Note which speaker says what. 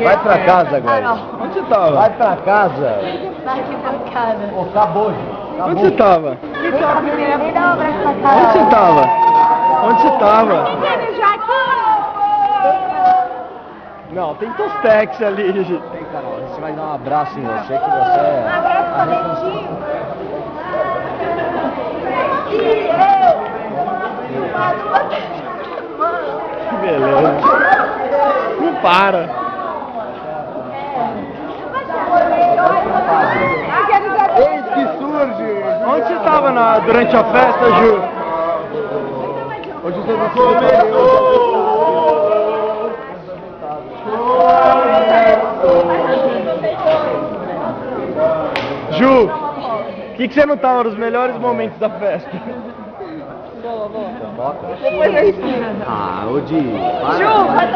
Speaker 1: Vai pra casa agora.
Speaker 2: Onde você tava?
Speaker 1: Vai pra casa.
Speaker 3: Na arquibancada.
Speaker 1: Pô, acabou, Ju.
Speaker 2: Onde você tava?
Speaker 3: Me dá um abraço pra cara.
Speaker 2: Onde você tava? Onde você tava? Não, tem Tostex ali.
Speaker 1: Vem, Carol, a gente vai dar um abraço em você, que você é...
Speaker 3: Um abraço pra Dentinho.
Speaker 2: Que beleza. Não para.
Speaker 1: Eis que surge!
Speaker 2: Onde você tava durante a festa, Ju?
Speaker 1: Hoje você começou!
Speaker 2: Ju, por que você não tava nos melhores momentos da festa?
Speaker 1: Ah, ô Di, para.
Speaker 3: Ju,